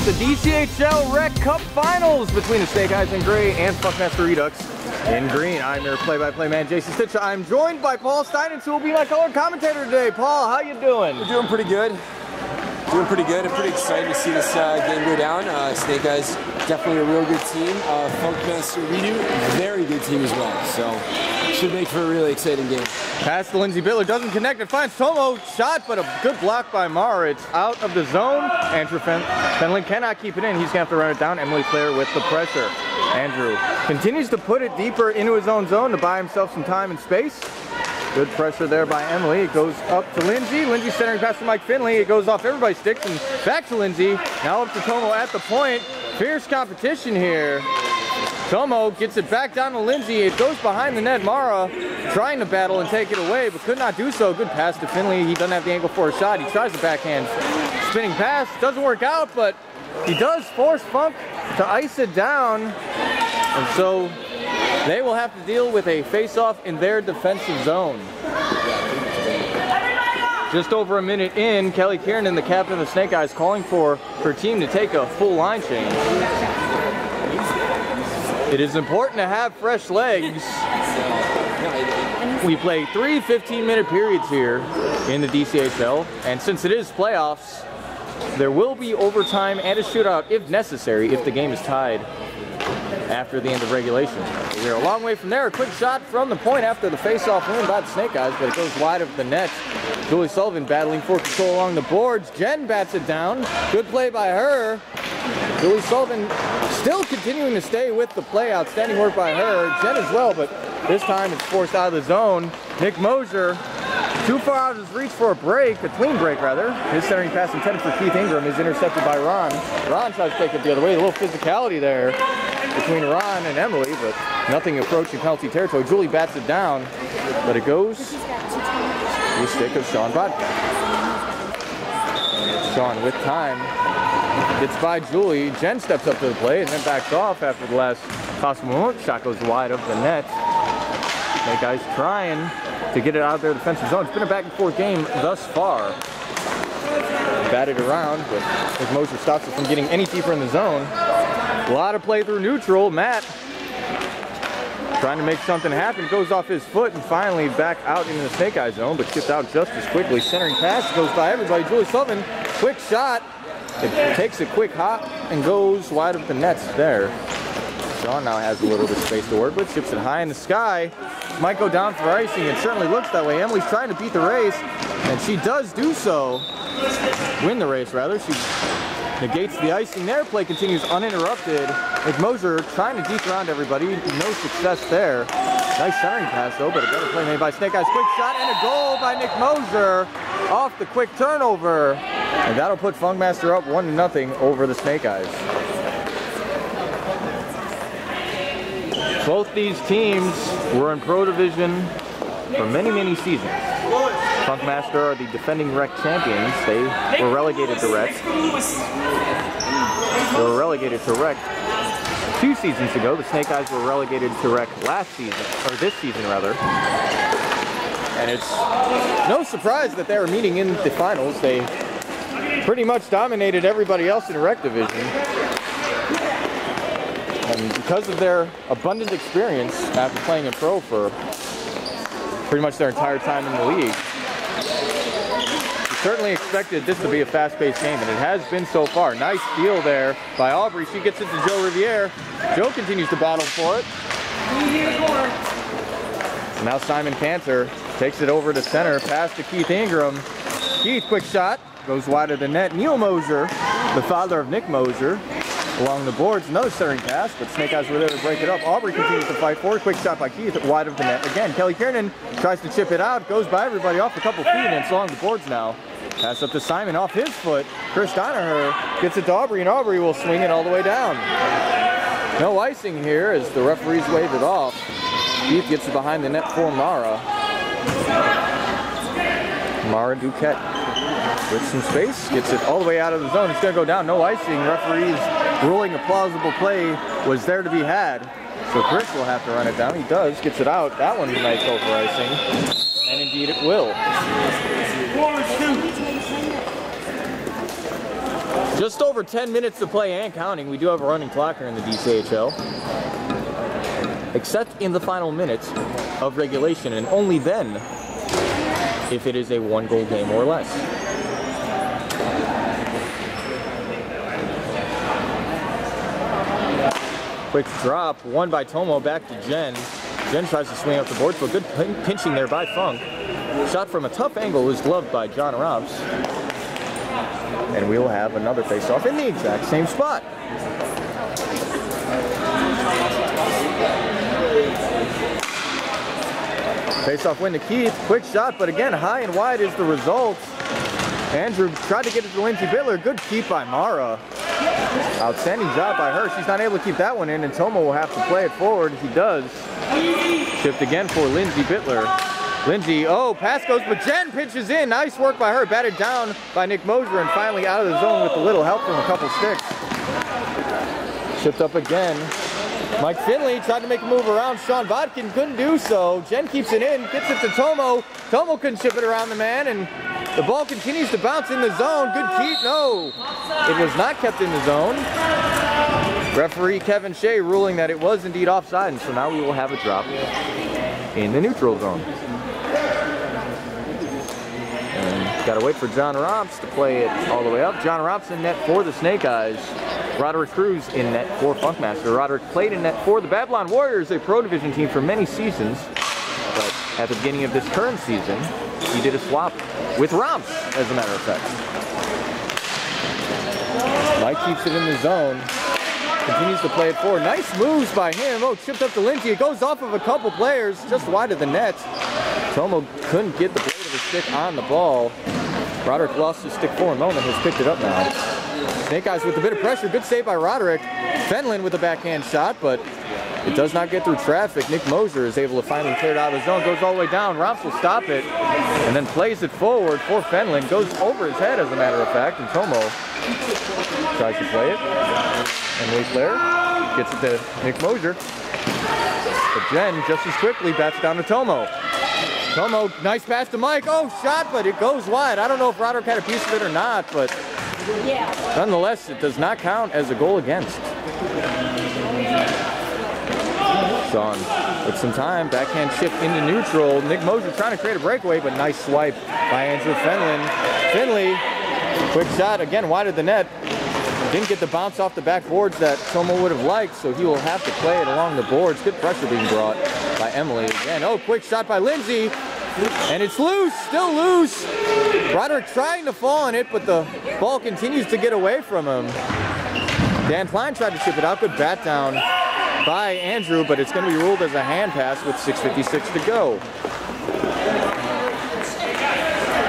the DCHL Rec Cup Finals between the Snake Eyes in gray and Funkmasters Redux in green. I'm your play-by-play man, Jason Stitcher. I'm joined by Paul Steinitz, who will be my color commentator today. Paul, how you doing? We're doing pretty good. I'm pretty excited to see this game go down. Snake Eyes, definitely a real good team. Funkmasters Redux, very good team as well. So, should make for a really exciting game. Pass to Lindsey Bittler, doesn't connect. It finds Tomo, shot, but a good block by Mara. It's out of the zone. Andrew Fenley cannot keep it in. He's going to have to run it down. Emily Claire with the pressure. Andrew continues to put it deeper into his own zone to buy himself some time and space. Good pressure there by Emily. It goes up to Lindsay. Lindsay centering pass to Mike Finley. It goes off everybody's sticks and back to Lindsay. Now up to Tomo at the point. Fierce competition here. Tomo gets it back down to Lindsay. It goes behind the net. Mara trying to battle and take it away, but could not do so. Good pass to Finley. He doesn't have the angle for a shot. He tries the backhand spinning pass. Doesn't work out, but he does force Funk to ice it down. And so they will have to deal with a face-off in their defensive zone. Just over a minute in, Kelly Kiernan, the captain of the Snake Eyes, calling for her team to take a full line change. It is important to have fresh legs. We play 3 15-minute periods here in the DCHL, and since it is playoffs, there will be overtime and a shootout if necessary if the game is tied after the end of regulation. We're a long way from there. A quick shot from the point after the face-off win by the Snake Eyes, but it goes wide of the net. Julie Sullivan battling for control along the boards. Jen bats it down. Good play by her. Julie Sullivan still continuing to stay with the play. Outstanding work by her. Jen as well, but this time it's forced out of the zone. Nick Mosier, too far out of his reach for a break, a clean break rather. His centering pass intended for Keith Ingram is intercepted by Ron. Ron tries to take it the other way. A little physicality there between Ron and Emily, but nothing approaching penalty territory. Julie bats it down, but it goes to the stick of Sean Bodka. Sean with time gets by Julie. Jen steps up to the plate and then backs off after the last possible moment. Shot goes wide of the net. Snake Eyes trying to get it out of their defensive zone. It's been a back and forth game thus far. Batted around, but Nick Mosier stops it from getting any deeper in the zone. A lot of play through neutral. Matt trying to make something happen. Goes off his foot and finally back out into the Snake Eye zone, but chipped out just as quickly. Centering pass goes by everybody. Julie Sullivan, quick shot. It takes a quick hop and goes wide of the nets there. Sean now has a little bit of space to work with. Chips it high in the sky. Might go down for icing. It certainly looks that way. Emily's trying to beat the race, and she does do so. Win the race, rather. She negates the icing there. Play continues uninterrupted. Nick Mosier trying to deke around everybody. No success there. Nice centering pass, though, but a better play made by Snake Eyes. Quick shot and a goal by Nick Mosier off the quick turnover. And that'll put Funkmaster up 1-0 over the Snake Eyes. Both these teams were in Pro Division for many, many seasons. Funkmaster are the defending Rec champions. They were relegated to Rec. They were relegated to Rec 2 seasons ago. The Snake Eyes were relegated to Rec last season, or this season rather. And it's no surprise that they were meeting in the finals. They pretty much dominated everybody else in Rec Division. And because of their abundant experience after playing in Pro for pretty much their entire time in the league, we certainly expected this to be a fast-paced game, and it has been so far. Nice steal there by Aubrey. She gets it to Joe Riviere. Joe continues to battle for it. Now Simon Cantor takes it over to center. Pass to Keith Ingram. Keith, quick shot. Goes wide of the net. Neil Mosier, the father of Nick Mosier, along the boards. Another centering pass, but Snake Eyes were there to break it up. Aubrey continues to fight forward. Quick shot by Keith, wide of the net. Again, Kelly Kiernan tries to chip it out. Goes by everybody off a couple feet, and it's along the boards now. Pass up to Simon off his foot. Chris Donaher gets it to Aubrey, and Aubrey will swing it all the way down. No icing here as the referees wave it off. Keith gets it behind the net for Mara. Mara Duquette with some space, gets it all the way out of the zone. It's going to go down. No icing. Referees ruling a plausible play was there to be had. So Chris will have to run it down. He does. Gets it out. That one might go for icing. And indeed it will. Just over 10 minutes to play and counting. We do have a running clock here in the DCHL. Except in the final minutes of regulation, and only then if it is a 1-goal game or less. Quick drop, won by Tomo, back to Jen. Jen tries to swing up the boards, but good pinching there by Funk. Shot from a tough angle is gloved by John Robs. And we will have another face-off in the exact same spot. Face-off win to Keith. Quick shot, but again, high and wide is the result. Andrew tried to get it to Lindsay Bittler. Good keep by Mara. Outstanding job by her. She's not able to keep that one in, and Tomo will have to play it forward. He does. Shift again for Lindsay Bittler. Lindsay, oh, pass goes, but Jen pitches in. Nice work by her. Batted down by Nick Mosier, and finally out of the zone with a little help from a couple sticks. Shift up again. Mike Finley tried to make a move around Sean Bodkin, couldn't do so. Jen keeps it in, gets it to Tomo. Tomo couldn't ship it around the man, and the ball continues to bounce in the zone. Good keep, no. It was not kept in the zone. Referee Kevin Shea ruling that it was indeed offside, and so now we will have a drop in the neutral zone. And got to wait for John Romps to play it all the way up. John Romps in net for the Snake Eyes. Roderick Cruz in net for Funkmaster. Roderick played in net for the Babylon Warriors, a pro division team for many seasons. But at the beginning of this current season, he did a swap with Romps, as a matter of fact. Mike keeps it in the zone. Continues to play it forward. Nice moves by him. Oh, chipped up to Lindsay. It goes off of a couple players, just wide of the net. Tomo couldn't get the blade of his stick on the ball. Roderick lost his stick for a moment, has picked it up now. Snake Eyes with a bit of pressure. Good save by Roderick. Fenlon with a backhand shot, but it does not get through traffic. Nick Mosier is able to finally clear it out of the zone. Goes all the way down. Romps will stop it and then plays it forward for Fenlon. Goes over his head, as a matter of fact, and Tomo tries to play it. Emily Flair gets it to Nick Mosier. But Jen just as quickly bats down to Tomo. Tomo, nice pass to Mike. Oh, shot, but it goes wide. I don't know if Roderick had a piece of it or not, but nonetheless, it does not count as a goal against. Sean with some time, backhand shift into neutral. Nick Mosier trying to create a breakaway, but nice swipe by Andrew Fenlon. Finley, quick shot, again wide of the net. Didn't get the bounce off the backboards that Tomo would have liked, so he will have to play it along the boards. Good pressure being brought by Emily again. Oh, quick shot by Lindsay, and it's loose, still loose. Roderick trying to fall on it, but the ball continues to get away from him. Dan Klein tried to chip it out, good bat down by Andrew, but it's going to be ruled as a hand pass with 6:56 to go.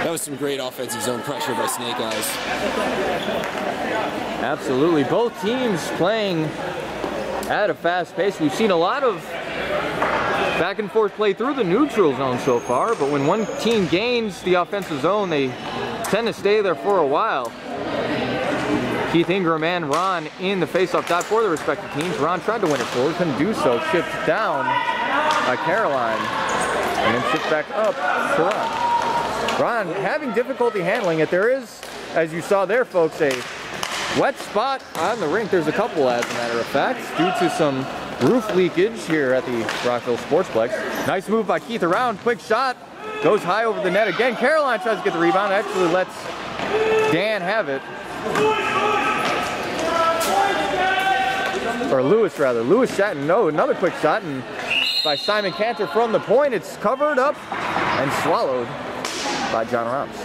That was some great offensive zone pressure by Snake Eyes. Absolutely, both teams playing at a fast pace. We've seen a lot of back and forth play through the neutral zone so far, but when one team gains the offensive zone, they tend to stay there for a while. Keith Ingram and Ron in the face-off dot for the respective teams. Ron tried to win it forward, couldn't do so. Chipped down by Caroline, and then chipped back up to Ron. Ron having difficulty handling it. There is, as you saw there, folks, a wet spot on the rink. There's a couple, as a matter of fact, due to some roof leakage here at the Rockville Sportsplex. Nice move by Keith around. Quick shot. Goes high over the net again. Caroline tries to get the rebound. Actually lets Dan have it. Or Lewis, rather. Lewis shot. No, another quick shot. And by Simon Cantor from the point. It's covered up and swallowed by John Romps.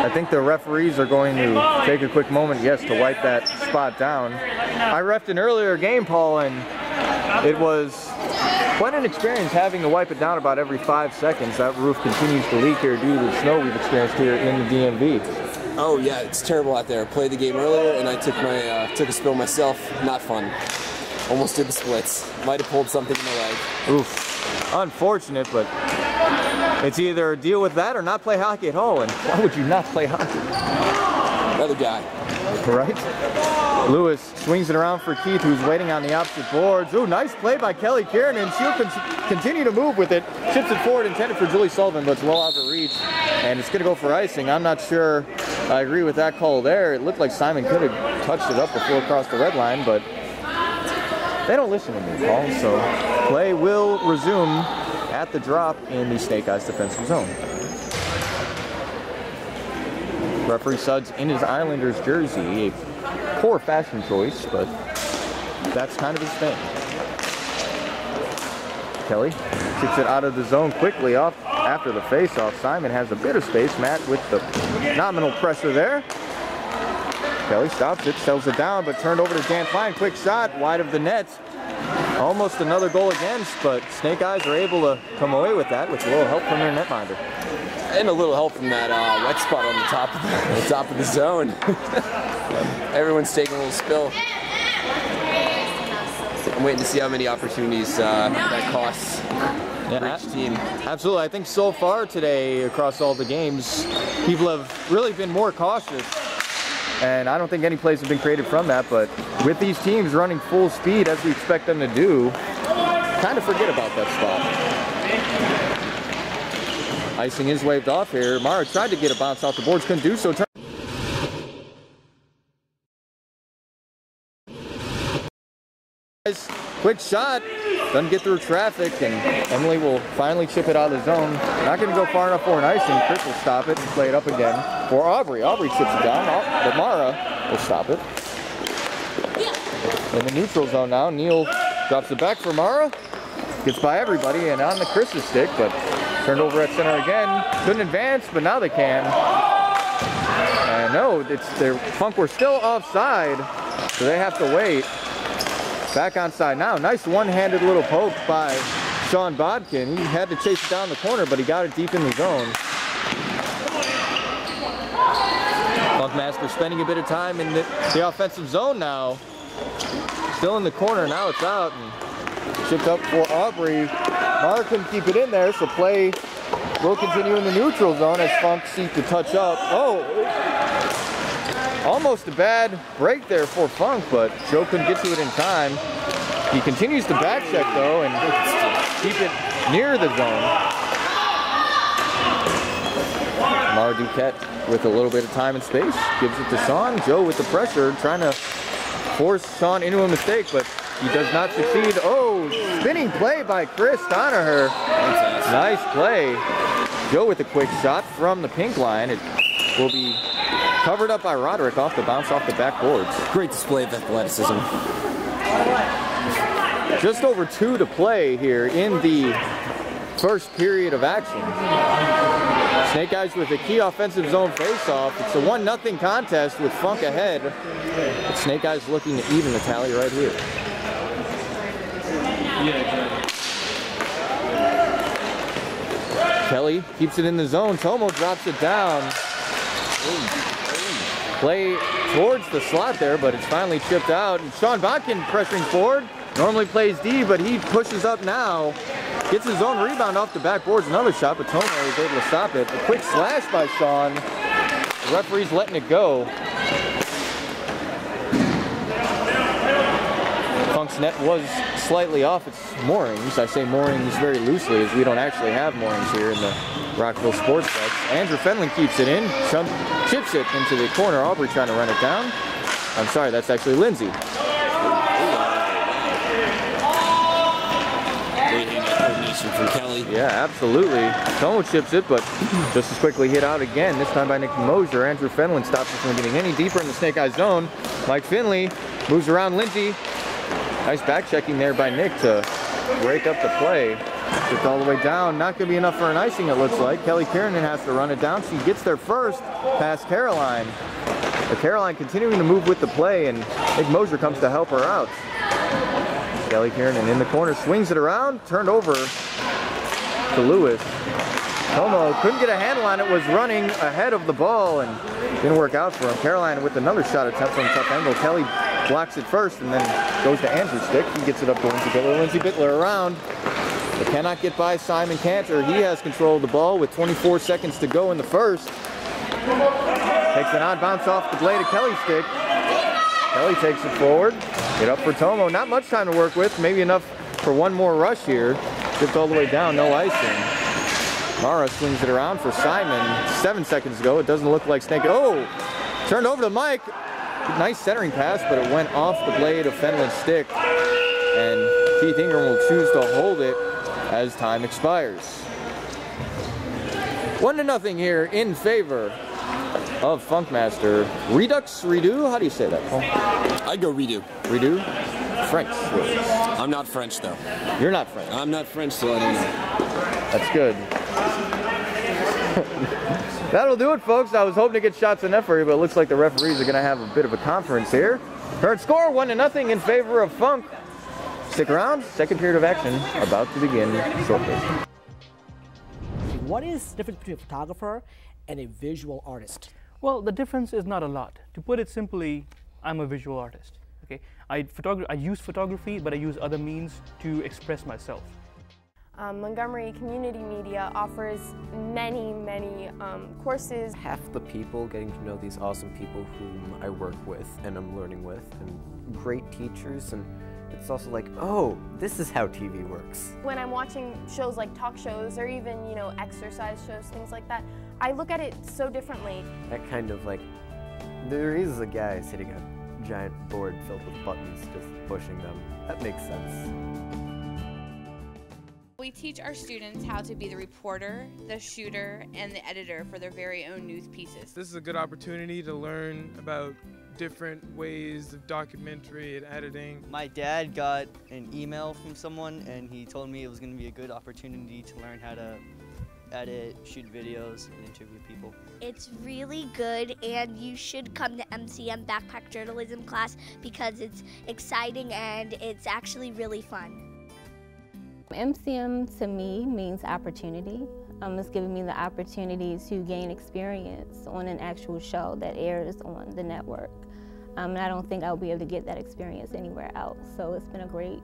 I think the referees are going to take a quick moment, yes, to wipe that spot down. I reffed an earlier game, Paul, and it was quite an experience having to wipe it down about every 5 seconds. That roof continues to leak here due to the snow we've experienced here in the DMV. Oh yeah, it's terrible out there. I played the game earlier and I took a spill myself. Not fun. Almost did the splits. Might have pulled something in the leg. Oof. Unfortunate, but it's either deal with that or not play hockey at all. And why would you not play hockey? Another guy. Right? Lewis swings it around for Keith, who's waiting on the opposite boards. Ooh, nice play by Kelly Kiernan. She'll continue to move with it. Chips it forward, intended for Julie Sullivan, but it's well out of reach. And it's going to go for icing. I'm not sure I agree with that call there. It looked like Simon could have touched it up before it crossed the red line, but they don't listen to me, Paul. So play will resume at the drop in the Snake Eyes defensive zone. Referee Suds in his Islanders jersey. A poor fashion choice, but that's kind of his thing. Kelly kicks it out of the zone quickly off after the face-off. Simon has a bit of space. Matt with the nominal pressure there. Kelly stops it, sells it down, but turned over to Dan Klein. Quick shot, wide of the net. Almost another goal against, but Snake Eyes are able to come away with that with a little help from their netminder. And a little help from that wet spot on the top of the zone. Everyone's taking a little spill. I'm waiting to see how many opportunities that costs for each team. Absolutely. I think so far today, across all the games, people have really been more cautious. And I don't think any plays have been created from that, but with these teams running full speed as we expect them to do, kind of forget about that spot. Icing is waved off here. Mara tried to get a bounce off the boards, couldn't do so. Quick shot, doesn't get through traffic, and Emily will finally chip it out of the zone. Not going to go far enough for an icing. Chris will stop it and play it up again for Aubrey. Aubrey chips it down, but Mara will stop it. In the neutral zone now, Neal drops it back for Mara. Gets by everybody and on the Chris's stick, but turned over at center again. Couldn't advance, but now they can. And no, their Funk were still offside, so they have to wait. Back onside now. Nice one-handed little poke by Sean Bodkin. He had to chase it down the corner, but he got it deep in the zone. Funkmaster spending a bit of time in the offensive zone now. Still in the corner, now it's out. And chipped up for Aubrey. Mara couldn't keep it in there, so play will continue in the neutral zone as Funk seek to touch up. Oh! Almost a bad break there for Funk, but Joe couldn't get to it in time. He continues to back check though and keep it near the zone. Mara Duquette with a little bit of time and space gives it to Sean. Joe with the pressure trying to force Sean into a mistake, but he does not succeed. Oh, spinning play by Chris Donaher. Nice play. Joe with a quick shot from the pink line. It will be covered up by Roderick off the bounce off the backboards. Great display of athleticism. Just over 2 to play here in the first period of action. Snake Eyes with a key offensive zone face-off. It's a 1-0 contest with Funk ahead. But Snake Eyes looking to even the tally right here. Kelly keeps it in the zone. Tomo drops it down. Play towards the slot there, but it's finally chipped out. And Sean Bodkin pressuring forward. Normally plays D, but he pushes up now. Gets his own rebound off the backboards. Another shot, but Tomo is able to stop it. A quick slash by Sean. The referee's letting it go. Funk's net was slightly off its moorings. I say moorings very loosely as we don't actually have moorings here in the Rockville Sportsplex. Andrew Fenlon keeps it in, chips it into the corner. Aubrey trying to run it down. I'm sorry, that's actually Lindsay. From Kelly. Yeah, absolutely. Tomo chips it, but just as quickly hit out again, this time by Nick Mosier. Andrew Fenlon stops it from getting any deeper in the Snake Eyes zone. Mike Finley moves around Lindsay. Nice back checking there by Nick to break up the play. It's all the way down. Not going to be enough for an icing, it looks like. Kelly Kiernan has to run it down. She gets there first past Caroline. But Caroline continuing to move with the play, and Nick Mosier comes to help her out. Kelly Kiernan in the corner, swings it around, turned over to Lewis. Tomo couldn't get a handle on it, was running ahead of the ball and didn't work out for him. Caroline with another shot attempt from tough angle. Kelly blocks it first and then goes to Andrew's stick. He gets it up to Lindsay Bittler. Lindsay Bittler around, but cannot get by Simon Cantor. He has control of the ball with 24 seconds to go in the first. Takes an odd bounce off the blade of Kelly's stick. Kelly takes it forward. Get up for Tomo. Not much time to work with. Maybe enough for one more rush here. Dipped all the way down, no icing. Mara swings it around for Simon. 7 seconds ago. It doesn't look like Snake. Oh! Turned over to Mike. Nice centering pass, but it went off the blade of Fenland's stick. And Keith Ingram will choose to hold it as time expires. 1-0 here in favor of Funkmaster. Redux, Redo? How do you say that, Paul? I'd go Redo. Redo? French. I'm not French, though. You're not French. I'm not French, so I don't know. That's good. That'll do it, folks. I was hoping to get shots in net for you, but it looks like the referees are going to have a bit of a conference here. Current score, 1-0 in favor of Funk. Stick around. Second period of action about to begin shortly. What is the difference between a photographer and a visual artist? Well, the difference is not a lot. To put it simply, I'm a visual artist. Okay, I use photography, but I use other means to express myself. Montgomery Community Media offers many courses. Half the people getting to know these awesome people whom I work with and I'm learning with, and great teachers, and it's also like, oh, this is how TV works. When I'm watching shows like talk shows or even, you know, exercise shows, things like that, I look at it so differently. That kind of like, there is a guy sitting at a giant board filled with buttons just pushing them. That makes sense. We teach our students how to be the reporter, the shooter, and the editor for their very own news pieces. This is a good opportunity to learn about different ways of documentary and editing. My dad got an email from someone and he told me it was going to be a good opportunity to learn how to edit, shoot videos, and interview people. It's really good, and you should come to MCM Backpack Journalism class because it's exciting and it's actually really fun. MCM to me means opportunity. It's giving me the opportunity to gain experience on an actual show that airs on the network. And I don't think I'll be able to get that experience anywhere else. So it's been a great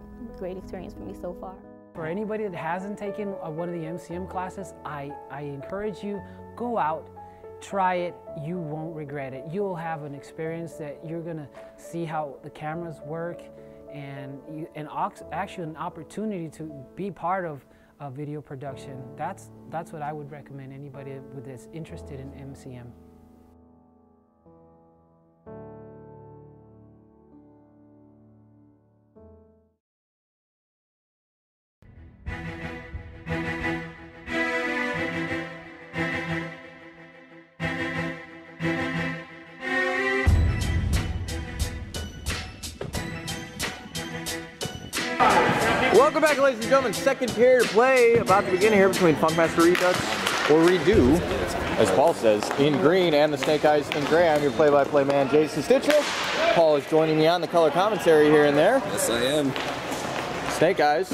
experience for me so far. For anybody that hasn't taken one of the MCM classes, I encourage you, go out, try it, you won't regret it. You'll have an experience that you're gonna see how the cameras work, and actually an opportunity to be part of video production. That's what I would recommend anybody that's interested in MCM. Welcome back, ladies and gentlemen. Second period of play about to begin here between Funkmaster Redux, or Redo, as Paul says, in green, and the Snake Eyes in gray. I'm your play-by-play man, Jason Stitchell. Paul is joining me on the color commentary here and there. Yes, I am. Snake Eyes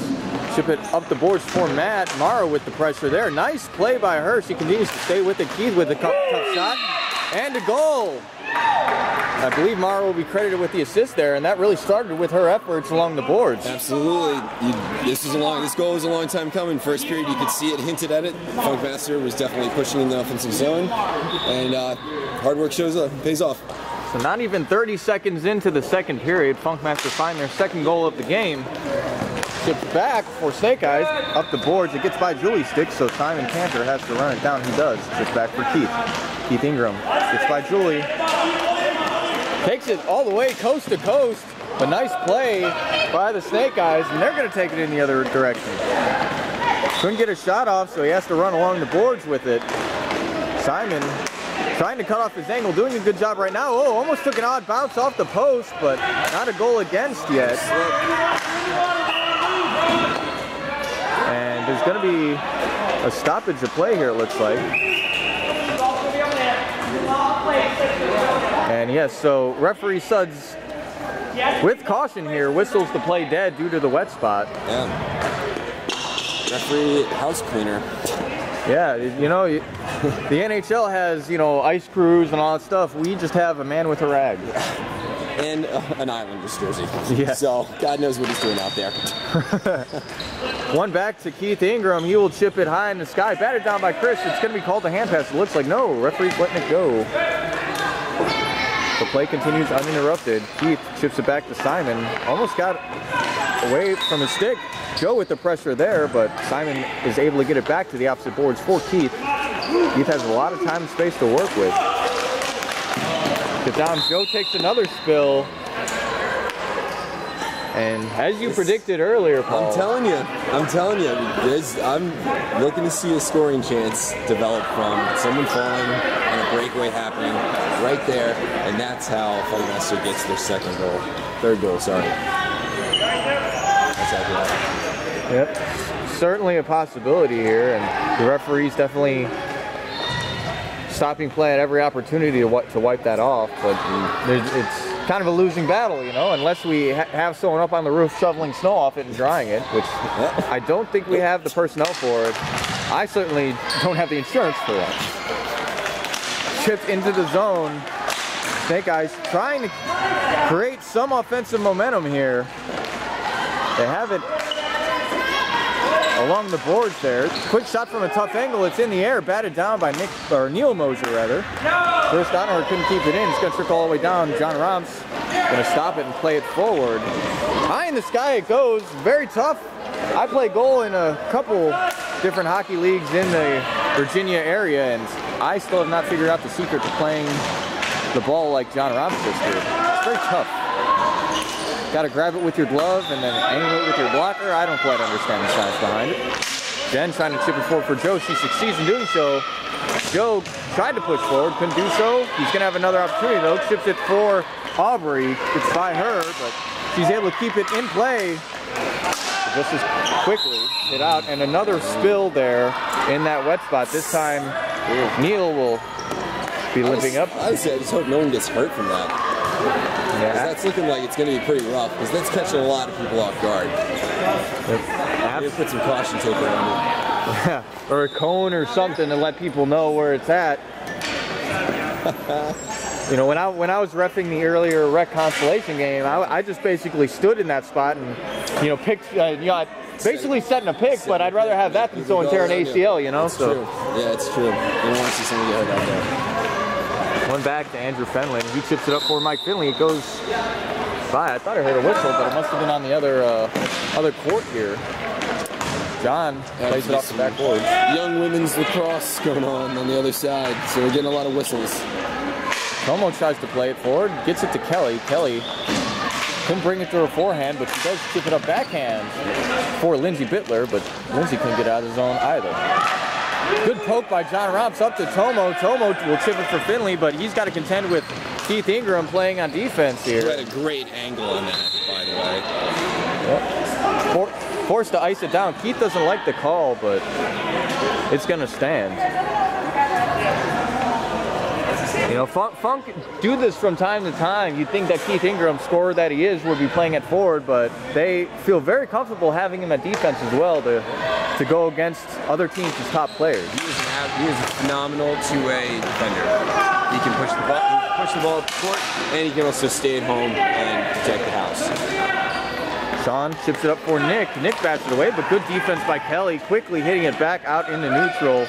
chip it up the boards for Matt. Mara with the pressure there. Nice play by her. She continues to stay with it. Keith with a tough shot. And a goal. I believe Mara will be credited with the assist there, and that really started with her efforts along the boards. Absolutely. This goal was a long time coming. First period, you could see it, hinted at it. Funkmaster was definitely pushing in the offensive zone, and hard work pays off. So not even 30 seconds into the second period, Funkmaster find their second goal of the game. Chips back for Snake Eyes, up the boards. It gets by Julie's stick, so Simon Cantor has to run it down. He does. Chips back for Keith. Keith Ingram gets by Julie. Takes it all the way coast to coast. A nice play by the Snake Eyes, and they're going to take it in the other direction. Couldn't get a shot off, so he has to run along the boards with it. Simon trying to cut off his angle, doing a good job right now. Oh, almost took an odd bounce off the post, but not a goal against yet. And there's going to be a stoppage of play here, it looks like. And yes, so referee Suds, with caution here, whistles the play dead due to the wet spot. Yeah. Referee house cleaner. Yeah, you know, the NHL has, you know, ice crews and all that stuff. We just have a man with a rag. And an Islanders jersey. Yeah. So God knows what he's doing out there. One back to Keith Ingram. He will chip it high in the sky. Batted down by Chris. It's going to be called a hand pass. It looks like no. Referee's letting it go. play continues uninterrupted. Keith chips it back to Simon. Almost got away from his stick. Joe with the pressure there, but Simon is able to get it back to the opposite boards for Keith. Keith has a lot of time and space to work with. Get down, Joe takes another spill. And as you predicted earlier, Paul. I'm telling you, I'm looking to see a scoring chance develop from someone falling and a breakaway happening right there, and that's how Funkmaster gets their third goal, sorry. That's how it happens. Yep, certainly a possibility here, and the referee's definitely stopping play at every opportunity to wipe that off, but it's kind of a losing battle, you know, unless we have someone up on the roof shoveling snow off it and drying it, which I don't think we have the personnel for it. I certainly don't have the insurance for that. Chipped into the zone. Snake Eyes trying to create some offensive momentum here. They have it along the boards there. Quick shot from a tough angle. It's in the air, batted down by Neil Mosier rather. First Donner couldn't keep it in. It's gonna trickle all the way down. John Romps gonna stop it and play it forward. High in the sky it goes. Very tough. I play goal in a couple different hockey leagues in the Virginia area, and I still have not figured out the secret to playing the ball like John Romps just did. It's very tough. Got to grab it with your glove and then aim it with your blocker. I don't quite understand the science behind it. Jen trying to chip it forward for Joe. She succeeds in doing so. Joe tried to push forward, couldn't do so. He's going to have another opportunity though. Chips it for Aubrey. Gets by her, but she's able to keep it in play just as quickly. Hit out, and another spill there in that wet spot. This time, Neil will be limping up. Honestly, I just hope no one gets hurt from that. Yeah. That's looking like it's going to be pretty rough, because that's catching a lot of people off guard. Maybe put some caution tape around it. Yeah, or a cone or something to let people know where it's at. You know, when I was reffing the earlier rec constellation game, I just basically stood in that spot and, you know, picked, I basically setting a pick, but I'd rather have that than someone tear an ACL, you know? That's true. Yeah, it's true. You don't want to see someone get hurt out there. One back to Andrew Fenley. He chips it up for Mike Finley. It goes by. I thought I heard a whistle, but it must have been on the other court here. John plays it off the backboard. Young women's lacrosse going on the other side, so we're getting a lot of whistles. Tomo tries to play it forward, gets it to Kelly. Kelly couldn't bring it to her forehand, but she does chip it up backhand for Lindsay Bittler, but Lindsay couldn't get out of the zone either. Good poke by John Romps up to Tomo. Tomo will chip it for Finley, but he's got to contend with Keith Ingram playing on defense here. He had a great angle on that, by the way. Yep. Forced to ice it down. Keith doesn't like the call, but it's going to stand. You know, Funk do this from time to time. You'd think that Keith Ingram, scorer that he is, would be playing at forward, but they feel very comfortable having him at defense as well to go against other teams' top players. He is a phenomenal two-way defender. He can push the ball up the court, and he can also stay at home and protect the house. Sean chips it up for Nick. Nick bats it away, but good defense by Kelly, quickly hitting it back out into neutral.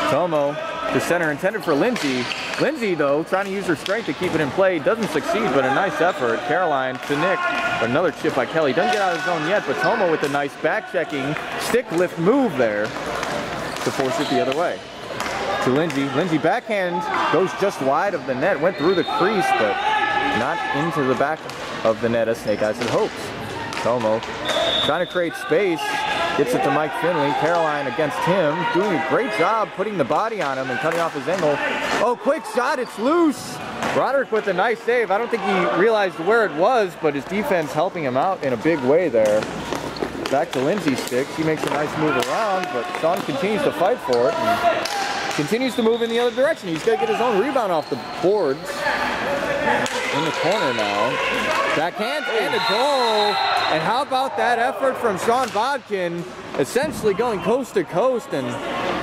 Tomo, the center intended for Lindsay. Lindsay, though, trying to use her strength to keep it in play. Doesn't succeed, but a nice effort. Caroline to Nick. Another chip by Kelly. Doesn't get out of the zone yet, but Tomo with a nice back-checking stick lift move there to force it the other way. To Lindsay. Lindsay backhand goes just wide of the net. Went through the crease, but not into the back of the net as Snake Eyes had hoped. Tomo trying to create space. Gets it to Mike Finley. Caroline against him. Doing a great job putting the body on him and cutting off his angle. Oh, quick shot. It's loose. Roderick with a nice save. I don't think he realized where it was, but his defense helping him out in a big way there. Back to Lindsay's stick. She makes a nice move around, but Sean continues to fight for it and continues to move in the other direction. He's got to get his own rebound off the boards. In the corner now. Backhand and a goal. And how about that effort from Sean Bodkin, essentially going coast to coast and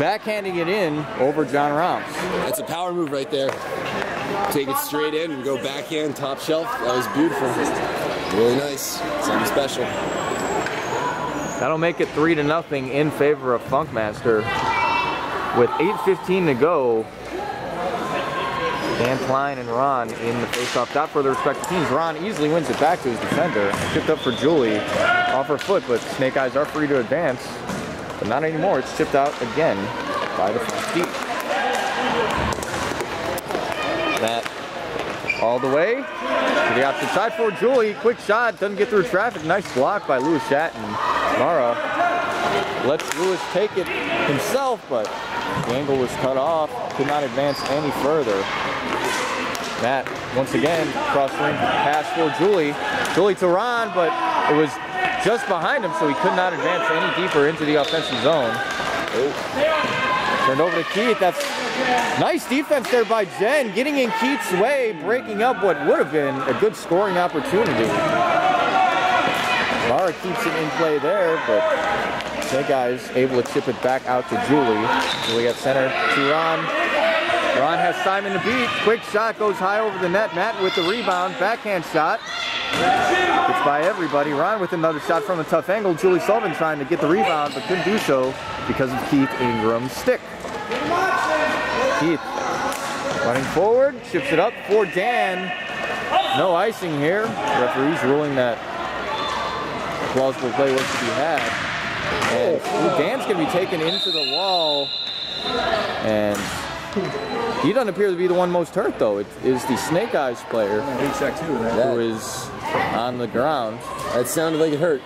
backhanding it in over John Romps. That's a power move right there. Take it straight in and go backhand, top shelf. That was beautiful. Really nice. Something special. That'll make it 3-0 in favor of Funkmaster with 8:15 to go Dan Klein and Ron in the face-off dot for their respective teams. Ron easily wins it back to his defender. Chipped up for Julie off her foot, but Snake Eyes are free to advance. But not anymore. It's chipped out again by the front feet. That all the way to the opposite side for Julie. Quick shot, doesn't get through traffic. Nice block by Lewis Shatton. Mara lets Lewis take it himself, but the angle was cut off. Could not advance any further. Matt, once again, cross-ring pass for Julie. Julie to Ron, but it was just behind him, so he could not advance any deeper into the offensive zone. Turned over to Keith. That's nice defense there by Jen, getting in Keith's way, breaking up what would have been a good scoring opportunity. Mara keeps it in play there, but Snake Eyes able to chip it back out to Julie. Julie at center to Ron. Ron has Simon to beat. Quick shot goes high over the net. Matt with the rebound. Backhand shot. Gets by everybody. Ron with another shot from a tough angle. Julie Sullivan trying to get the rebound, but couldn't do so because of Keith Ingram's stick. Keith running forward, chips it up for Dan. No icing here. Referees ruling that plausible play was to be had. And Dan's going to be taken into the wall. And he doesn't appear to be the one most hurt, though. It is the Snake Eyes player who is on the ground. That sounded like it hurt.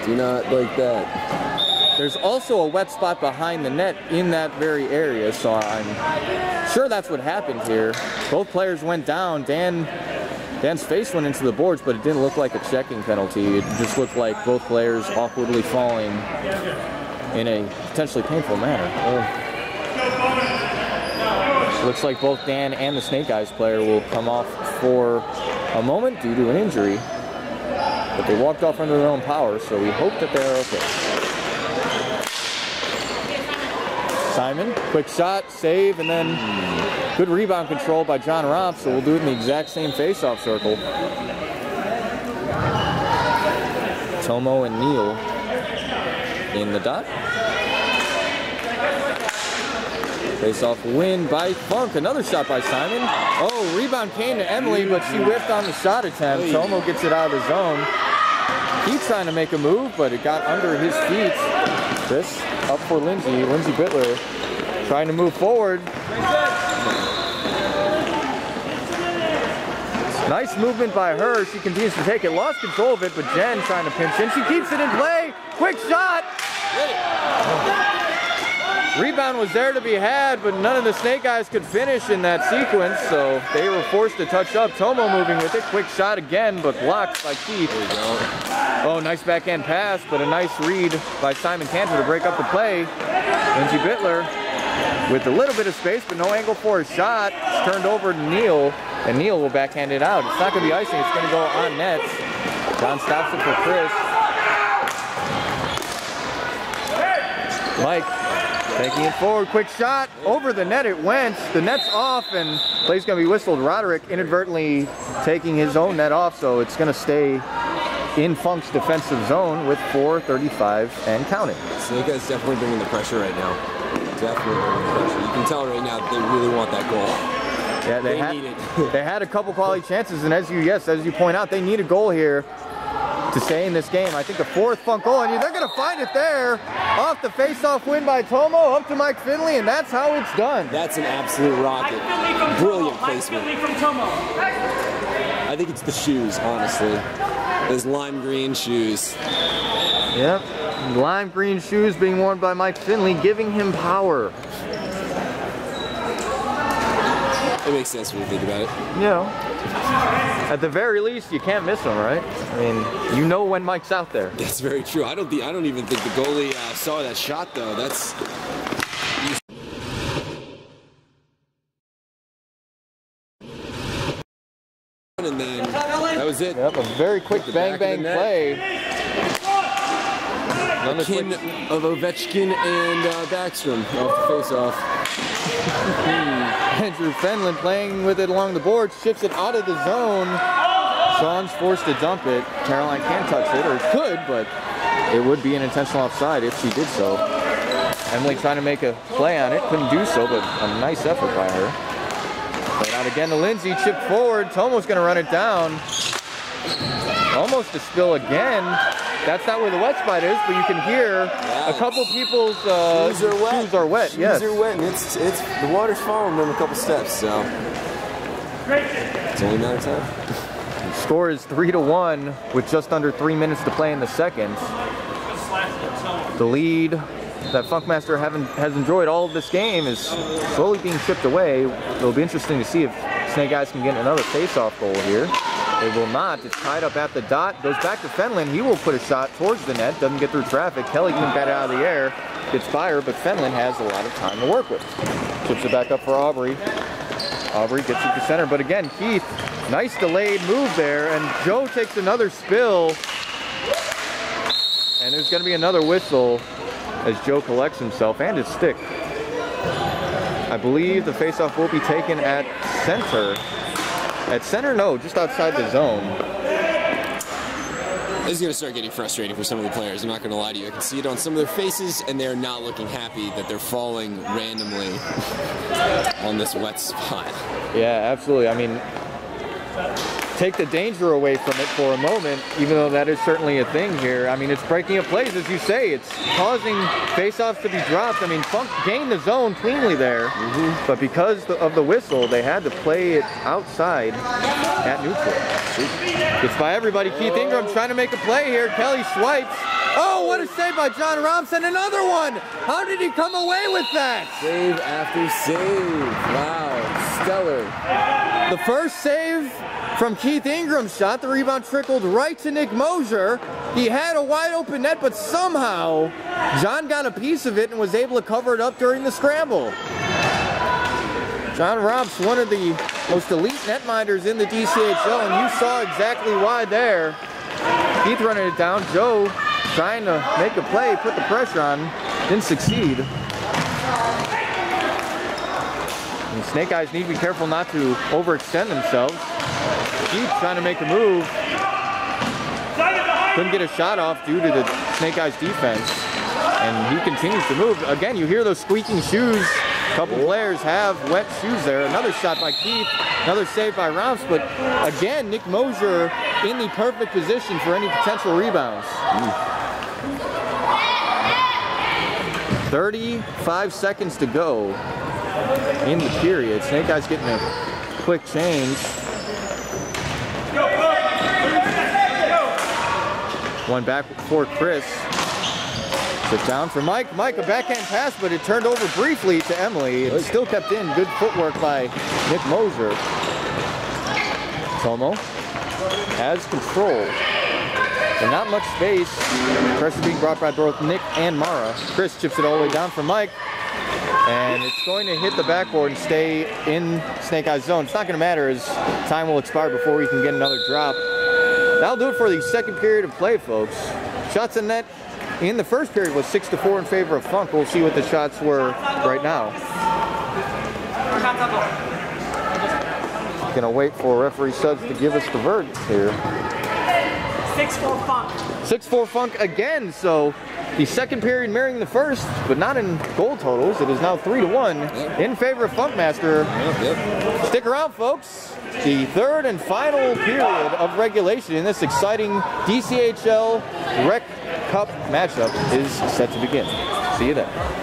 Do not like that. There's also a wet spot behind the net in that very area, so I'm sure that's what happened here. Both players went down. Dan's face went into the boards, but it didn't look like a checking penalty. It just looked like both players awkwardly falling in a potentially painful manner. Looks like both Dan and the Snake Eyes player will come off for a moment due to an injury. But they walked off under their own power, so we hope that they're okay. Simon, quick shot, save, and then good rebound control by John Romp, so we'll do it in the exact same face-off circle. Tomo and Neal in the dot. Face-off win by Funk. Another shot by Simon. Oh, rebound came to Emily, but she whiffed on the shot attempt. Tomo gets it out of the zone. He's trying to make a move, but it got under his feet. Chris up for Lindsay. Lindsay Bittler trying to move forward. Nice movement by her. She continues to take it. Lost control of it, but Jen trying to pinch in. She keeps it in play. Quick shot. Rebound was there to be had, but none of the Snake Eyes could finish in that sequence, so they were forced to touch up. Tomo moving with it. Quick shot again, but blocked by Keith. Oh, nice backhand pass, but a nice read by Simon Cantor to break up the play. Lindsay Bittler with a little bit of space, but no angle for a shot. It's turned over to Neal, and Neal will backhand it out. It's not going to be icing. It's going to go on net. John stops it for Chris. Mike taking it forward, quick shot, over the net it went. The net's off and play's gonna be whistled. Roderick inadvertently taking his own net off, so it's gonna stay in Funk's defensive zone with 4:35 and counting. Snake Eyes definitely bringing the pressure right now. Definitely bringing the pressure. You can tell right now that they really want that goal. Yeah, they need it. They had a couple quality chances, and as you point out, they need a goal here to stay in this game. I think the fourth Funk goal, and they're going to find it there. Off the face-off win by Tomo, up to Mike Finley, and that's how it's done. That's an absolute rocket. Brilliant placement. I think it's the shoes, honestly. Those lime green shoes. Yep, lime green shoes being worn by Mike Finley, giving him power. It makes sense when you think about it. You know, at the very least, you can't miss him, right? I mean, you know when Mike's out there. That's very true. I don't even think the goalie saw that shot, though. That's. And then that was it. Yep, a very quick bang play. A kin of Ovechkin and Backstrom off the face-off. Andrew Fenlon playing with it along the boards, chips it out of the zone. Sean's forced to dump it. Caroline can't touch it, or could, but it would be an intentional offside if she did so. Emily trying to make a play on it, couldn't do so, but a nice effort by her. Played out again to Lindsay, chipped forward. Tomo's going to run it down. Almost a spill again. That's not where the wet spot is, but you can hear a couple people's shoes are wet. Shoes are wet, and it's the water's following them a couple steps, so it's only a matter of time. The score is 3-1 with just under 3 minutes to play in the second. The lead that Funkmaster has enjoyed all of this game is slowly being chipped away. It'll be interesting to see if Snake Eyes can get another face-off goal here. They will not. It's tied up at the dot. Goes back to Fenlon. He will put a shot towards the net. Doesn't get through traffic. Kelly can get it out of the air. Gets fired, but Fenlon has a lot of time to work with. Chips it back up for Aubrey. Aubrey gets it to center, but again, Keith, nice delayed move there, and Joe takes another spill. And there's going to be another whistle as Joe collects himself and his stick. I believe the faceoff will be taken at center. At center, no, just outside the zone. This is going to start getting frustrating for some of the players. I'm not going to lie to you. I can see it on some of their faces, and they're not looking happy that they're falling randomly on this wet spot. Yeah, absolutely. I mean, take the danger away from it for a moment, even though that is certainly a thing here. I mean, it's breaking up plays, as you say. It's causing face-offs to be dropped. I mean, Funk gained the zone cleanly there, but because of the whistle, they had to play it outside at neutral. Gets by everybody. Keith Ingram trying to make a play here. Kelly swipes. Oh, what a save by John Robson. Another one. How did he come away with that? Save after save. Wow, stellar. The first save from Keith Ingram's shot. The rebound trickled right to Nick Mosier. He had a wide open net, but somehow John got a piece of it and was able to cover it up during the scramble. John Robs, one of the most elite netminders in the DCHL, and you saw exactly why there. Keith running it down. Joe trying to make a play, put the pressure on, didn't succeed. And Snake Eyes need to be careful not to overextend themselves. Keith trying to make a move. Couldn't get a shot off due to the Snake Eyes defense. And he continues to move. Again, you hear those squeaking shoes. A couple players have wet shoes there. Another shot by Keith. Another save by Rounce. But again, Nick Mosier in the perfect position for any potential rebounds. 35 seconds to go in the period. Snake Eyes getting a quick change. One back for Chris. Sit down for Mike. Mike, a backhand pass, but it turned over briefly to Emily. It still kept in. Good footwork by Nick Mosier. Tomo has control. So not much space. Pressure being brought by both Nick and Mara. Chris chips it all the way down for Mike. And it's going to hit the backboard and stay in Snake Eyes zone. It's not going to matter as time will expire before we can get another drop. That'll do it for the second period of play, folks. Shots in net in the first period was 6-4 in favor of Funk. We'll see what the shots were right now. Gonna wait for referee Suggs to give us the verdict here. 6-4 Funk. 6-4 Funk again, so the second period mirroring the first, but not in goal totals. It is now 3-1 in favor of Funkmaster. Stick around, folks. The third and final period of regulation in this exciting DCHL Rec Cup matchup is set to begin. See you then.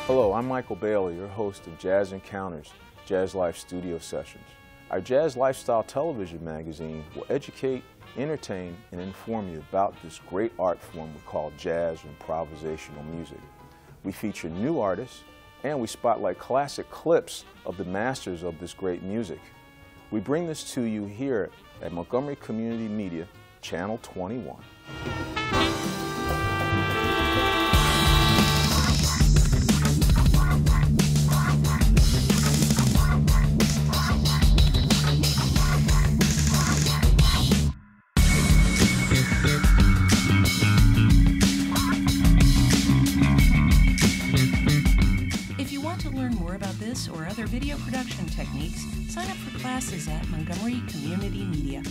Hello, I'm Michael Bailey, your host of Jazz Encounters, Jazz Life Studio Sessions. Our Jazz Lifestyle television magazine will educate, entertain, and inform you about this great art form we call jazz or improvisational music. We feature new artists, and we spotlight classic clips of the masters of this great music. We bring this to you here at Montgomery Community Media, Channel 21. If you want to learn more about this or other video production techniques, sign up for classes at Montgomery Community Media.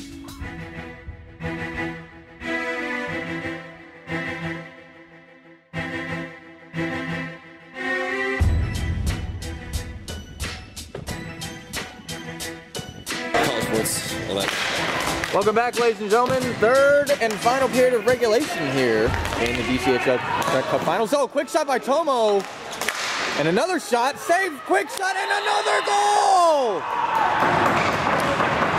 Welcome back, ladies and gentlemen. Third and final period of regulation here in the DCHL Cup Finals. Oh, quick shot by Tomo. And another shot, save, quick shot, and another goal!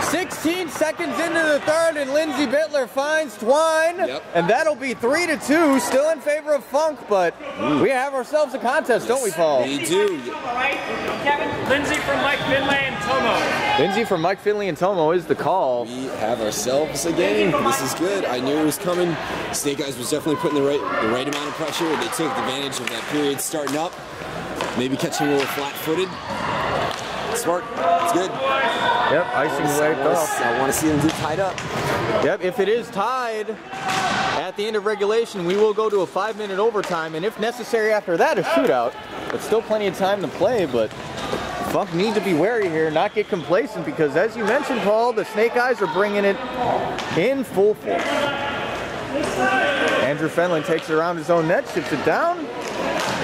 16 seconds into the third, and Lindsey Bittler finds Twine. Yep. And that'll be 3-2, still in favor of Funk, but we have ourselves a contest, don't we, Paul? We do. All right, Kevin, Lindsey from Mike Finlay and Tomo. Lindsey from Mike Finley and Tomo is the call. We have ourselves a game. This is good. I knew it was coming. Snake Eyes was definitely putting the right amount of pressure. They took advantage of that period starting up. Maybe catching a little flat-footed. Smart. It's good. Yep, icing right off. I want to see them do tied up. Yep, if it is tied at the end of regulation, we will go to a 5-minute overtime, and if necessary after that, a shootout. But still plenty of time to play, but Funk need to be wary here, not get complacent, because as you mentioned, Paul, the Snake Eyes are bringing it in full force. Andrew Fenlon takes it around his own net, shifts it down.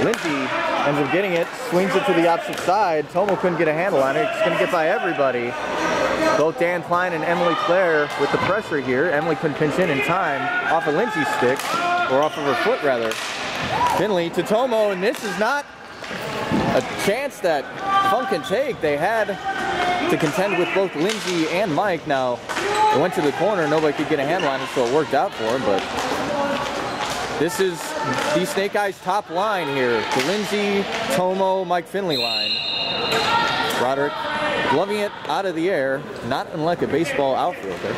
Lindsey ends up getting it, swings it to the opposite side. Tomo couldn't get a handle on it. It's going to get by everybody. Both Dan Klein and Emily Clare with the pressure here. Emily couldn't pinch in time off of Lindsey's stick, or off of her foot rather. Finley to Tomo, and this is not a chance that Funk can take. They had to contend with both Lindsey and Mike. Now, it went to the corner, nobody could get a handle on it, so it worked out for him, but this is the Snake Eyes top line here. The Lindsey, Tomo, Mike Finley line. Roderick gloving it out of the air, not unlike a baseball outfielder.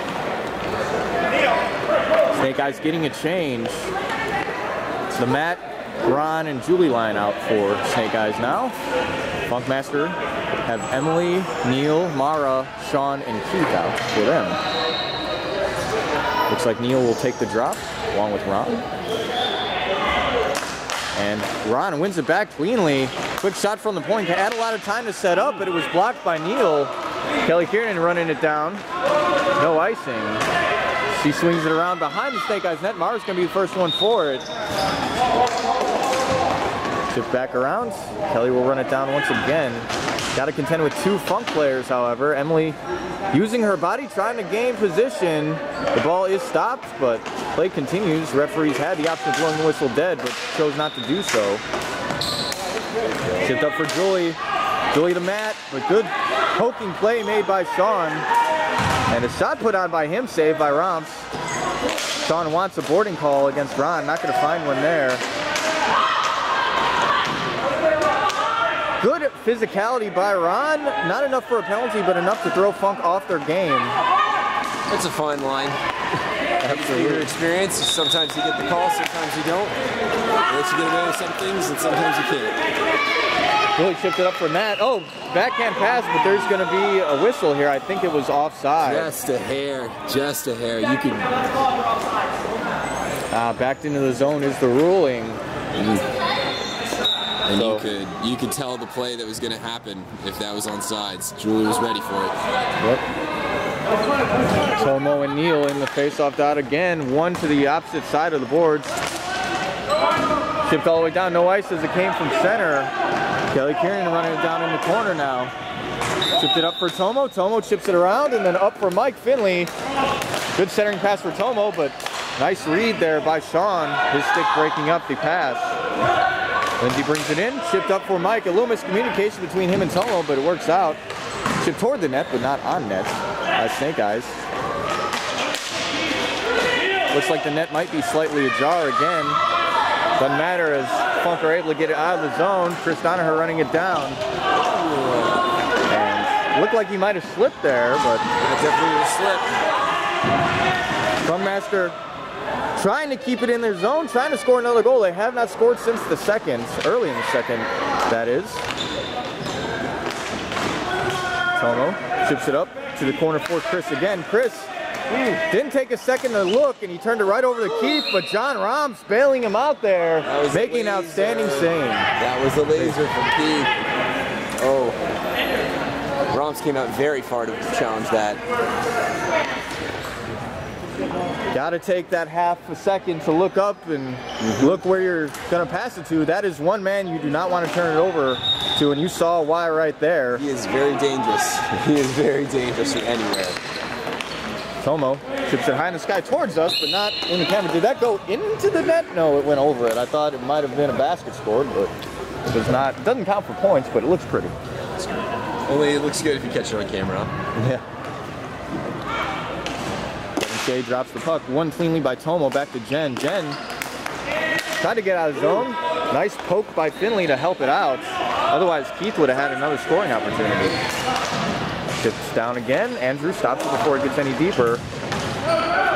Snake Eyes getting a change. It's the Matt, Ron, and Julie line out for Snake Eyes now. Funkmaster have Emily, Neil, Mara, Sean, and Keith out for them. Looks like Neil will take the drop along with Ron. And Ron wins it back cleanly. Quick shot from the point. Had a lot of time to set up, but it was blocked by Neil. Kelly Kieran running it down. No icing. She swings it around behind the Snake Eyes net. Mara's going to be the first one for it. Shift back around. Kelly will run it down once again. Got to contend with two Funk players, however. Emily using her body, trying to gain position. The ball is stopped, but play continues. Referees had the option of blowing the whistle dead, but chose not to do so. Shift up for Julie. Julie to Matt, but good poking play made by Sean. And a shot put on by him, saved by Romps. Sean wants a boarding call against Ron. Not going to find one there. Good physicality by Ron. Not enough for a penalty, but enough to throw Funk off their game. It's a fine line. Absolutely. Your experience. Sometimes you get the call, sometimes you don't. It lets you get away with some things, and sometimes you can't. Really chipped it up for Matt. Oh, backhand pass, but there's going to be a whistle here. I think it was offside. Just a hair. Just a hair. You could. Backed into the zone is the ruling. And so, you could tell the play that was going to happen if that was on sides. Julie was ready for it. Yep. Tomo and Neil in the face-off dot again. One to the opposite side of the boards. Shipped all the way down. No ice as it came from center. Kelly Kieran running it down in the corner now. Chipped it up for Tomo. Tomo chips it around and then up for Mike Finley. Good centering pass for Tomo, but nice read there by Sean. His stick breaking up the pass. Lindsey brings it in, chipped up for Mike. A little miscommunication between him and Tomo, but it works out. Chipped toward the net, but not on net by Snake Eyes. Looks like the net might be slightly ajar again. Doesn't matter as Funk are able to get it out of the zone. Chris Donaher running it down. And Looked like he might have slipped there, but definitely a slip. Funkmaster trying to keep it in their zone, trying to score another goal. They have not scored since the second, early in the second, that is. Tomo chips it up to the corner for Chris again. Chris didn't take a second to look, and he turned it right over to Keith, but John Roms bailing him out there, making an outstanding save. That was a laser from Keith. Oh, Roms came out very far to challenge that. Got to take that half a second to look up and look where you're going to pass it to. That is one man you do not want to turn it over to, and you saw why right there. He is very dangerous. He is very dangerous from anywhere. Tomo chips it high in the sky towards us, but not in the camera. Did that go into the net? No, it went over it. I thought it might have been a basket scored, but it does not. It doesn't count for points, but it looks pretty. Only it looks good if you catch it on camera. Yeah. Shea drops the puck. Won cleanly by Tomo. Back to Jen. Jen tried to get out of zone. Nice poke by Finley to help it out. Otherwise, Keith would have had another scoring opportunity. Chips down again. Andrew stops it before it gets any deeper.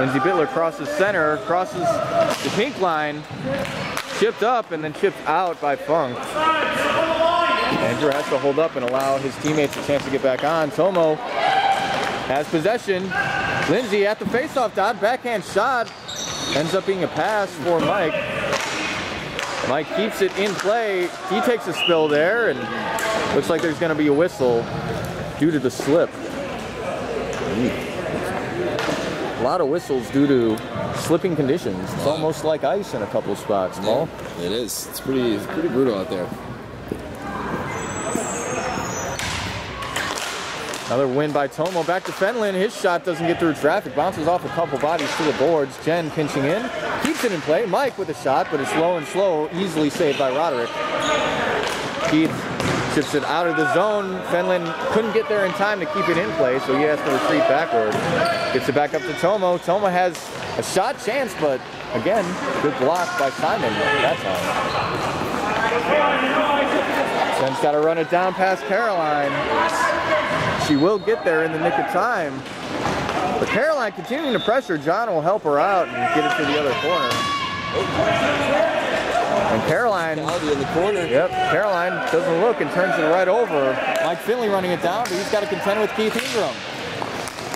Lindsey Bittler crosses center, crosses the pink line, chipped up, and then chipped out by Funk. Andrew has to hold up and allow his teammates a chance to get back on. Tomo has possession. Lindsey at the faceoff dot, backhand shot. Ends up being a pass for Mike. Mike keeps it in play. He takes a spill there, and looks like there's going to be a whistle due to the slip. A lot of whistles due to slipping conditions. It's almost like ice in a couple of spots, Paul. It is. It's pretty brutal out there. Another win by Tomo. Back to Fenlon. His shot doesn't get through traffic. Bounces off a couple bodies to the boards. Jen pinching in. Keeps it in play. Mike with a shot, but it's low and slow. Easily saved by Roderick. Keith chips it out of the zone. Fenlon couldn't get there in time to keep it in play, so he has to retreat backward. Gets it back up to Tomo. Tomo has a shot chance, but again, good block by Simon that time. Jen's got to run it down past Caroline. She will get there in the nick of time. But Caroline continuing to pressure. John will help her out and get it to the other corner. And Caroline in the corner. Yep, Caroline doesn't look and turns it right over. Mike Finley running it down, but he's got to contend with Keith Ingram.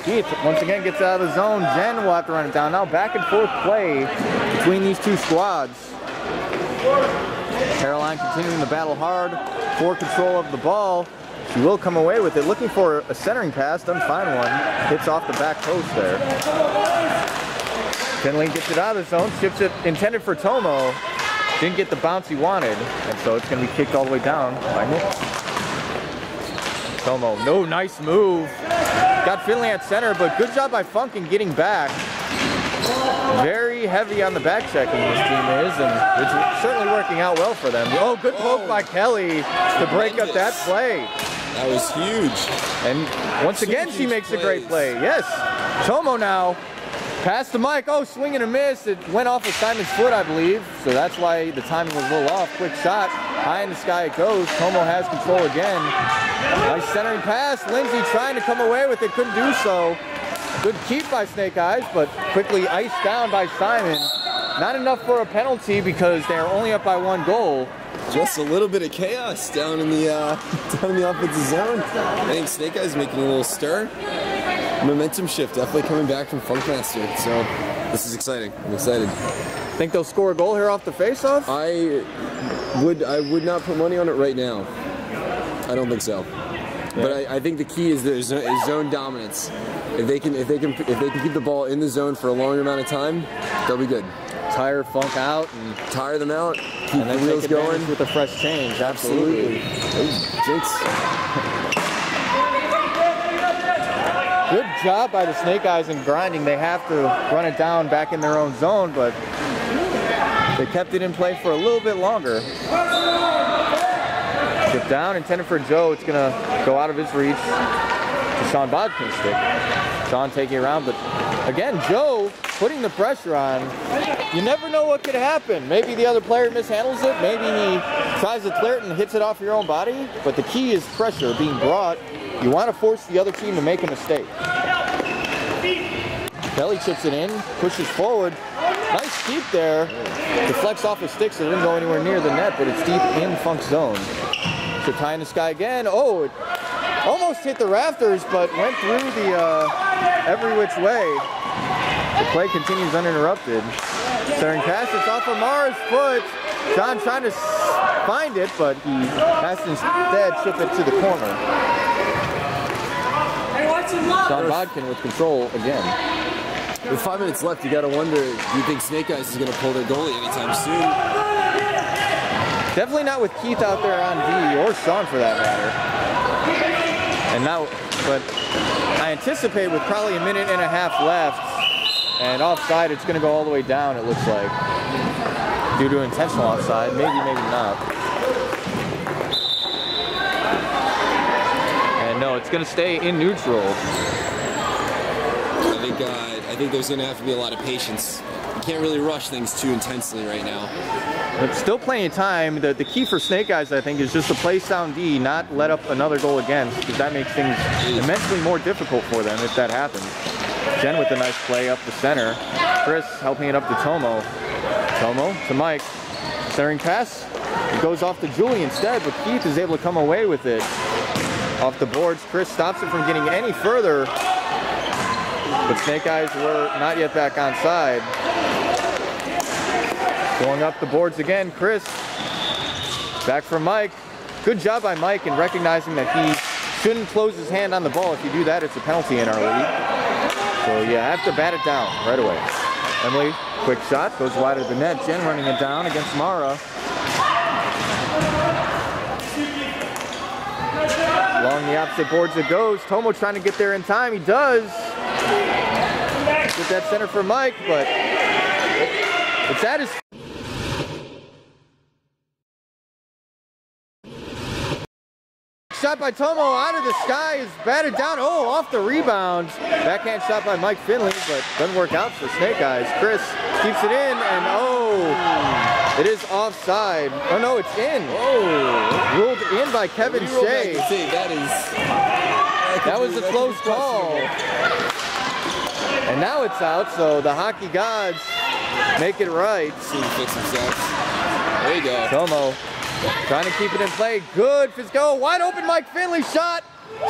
Keith once again gets out of the zone. Jen will have to run it down. Now back and forth play between these two squads. Caroline continuing to battle hard for control of the ball. She will come away with it, looking for a centering pass, doesn't find one. Hits off the back post there. Finley gets it out of the zone, chips it intended for Tomo. Didn't get the bounce he wanted, and so it's going to be kicked all the way down by Nick. Tomo, no, nice move. Got Finley at center, but good job by Funk in getting back. Very heavy on the back checking this team is, and it's certainly working out well for them. Oh, good poke by Kelly to break up that play. That was huge. And once again, she makes a great play. Yes, Tomo now. Pass to Mike. Oh, swing and a miss. It went off of Simon's foot, I believe. So that's why the timing was a little off. Quick shot. High in the sky it goes. Tomo has control again. Nice centering pass. Lindsay trying to come away with it. Couldn't do so. Good keep by Snake Eyes, but quickly iced down by Simon. Not enough for a penalty because they're only up by 1 goal. Just a little bit of chaos down in the offensive zone. I think Snake Eyes making a little stir. Momentum shift definitely coming back from Funkmaster. So this is exciting. I'm excited. Think they'll score a goal here off the faceoff? I would not put money on it right now. I don't think so. Yeah. But I think the key is their zone dominance. If they can keep the ball in the zone for a longer amount of time, they'll be good. Tire Funk out and tire them out. Keep and then the wheels going with a fresh change. Absolutely. Jinx. Good job by the Snake Eyes in grinding. They have to run it down back in their own zone, but they kept it in play for a little bit longer. Chip down, intended for Joe. It's going to go out of his reach to Sean Bodkin's stick. Sean taking it around, but again, Joe putting the pressure on. You never know what could happen. Maybe the other player mishandles it. Maybe he tries to clear it and hits it off your own body. But the key is pressure being brought. You want to force the other team to make a mistake. Kelly chips it in, pushes forward. Nice keep there. Deflects off his sticks, so it didn't go anywhere near the net, but it's deep in Funk's zone. So tie in the sky again. Oh, it almost hit the rafters, but went through the every which way. The play continues uninterrupted. Centering pass, it's off of Mara's foot. John trying to find it, but he has to instead chip it to the corner. John Bodkin with control again. With 5 minutes left, you got to wonder, do you think Snake Eyes is going to pull their goalie anytime soon? Definitely not with Keith out there on D, or Sean for that matter. And now, but I anticipate with probably a minute and a half left, and offside, it's going to go all the way down, it looks like. Due to intentional offside, maybe, maybe not. And no, it's going to stay in neutral. I think there's going to have to be a lot of patience. You can't really rush things too intensely right now. But still plenty of time. The key for Snake Eyes, I think, is just to play sound D, not let up another goal against, because that makes things immensely more difficult for them if that happens. Jen with a nice play up the center. Chris helping it up to Tomo. Tomo to Mike. Centering pass. It goes off to Julie instead, but Keith is able to come away with it. Off the boards, Chris stops it from getting any further. But Snake Eyes were not yet back on side. Going up the boards again, Chris. Back from Mike. Good job by Mike in recognizing that he shouldn't close his hand on the ball. If you do that, it's a penalty in our league. So you have to bat it down right away. Emily, quick shot, goes wide of the net. Jen running it down against Mara. Along the opposite boards it goes. Tomo trying to get there in time. He does. Get that center for Mike, but it's at his... Shot by Tomo out of the sky is batted down. Oh, off the rebound. Backhand shot by Mike Finley, but doesn't work out for Snake Eyes. Chris keeps it in, and oh, it is offside. Oh no, it's in. Oh, ruled in by Kevin Shea. That was a close call. And now it's out, so the hockey gods make it right. See him fix himself. There you go. Tomo trying to keep it in play. Good. Fisco, wide open. Mike Finley shot.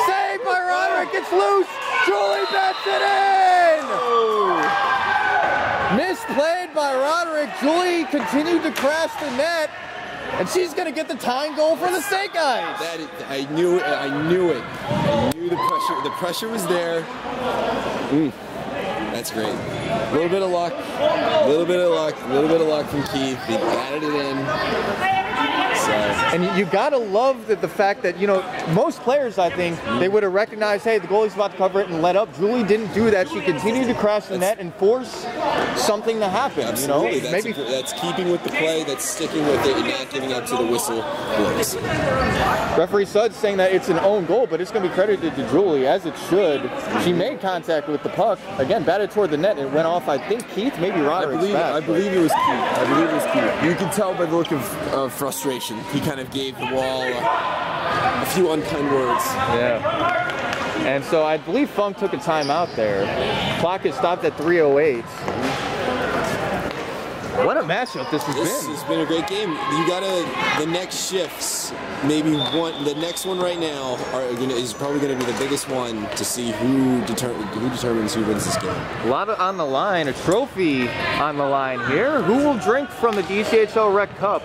Saved by Roderick. It's loose. Julie bats it in. Oh. Misplayed by Roderick. Julie continued to crash the net. And she's going to get the tying goal for the Snake Eyes. I knew it. I knew the pressure. The pressure was there. That's great. A little bit of luck. A little bit of luck from Keith. He batted it in. So. And you gotta love the fact that, you know, most players, I think, they would have recognized, hey, the goalie's about to cover it and let up. Julie didn't do that. She continued to crash the net and force something to happen. Absolutely. You know, maybe that's keeping with the play, that's sticking with it, and not giving up to the whistle blows. Referee Sud's saying that it's an own goal, but it's going to be credited to Julie, as it should. She made contact with the puck. Again, batted toward the net. It went off, I think, Keith, maybe Roderick's back. I believe it was Keith. You can tell by the look of frustration. He kind of gave the wall a few unkind words. Yeah. And so I believe Funk took a timeout there. Clock is stopped at 3:08. What a matchup this has been. This has been a great game. You gotta, the next shifts, maybe the next one right now is probably gonna be the biggest one to see who determines who wins this game. A lot on the line, a trophy on the line here. Who will drink from the DCHL Rec Cup?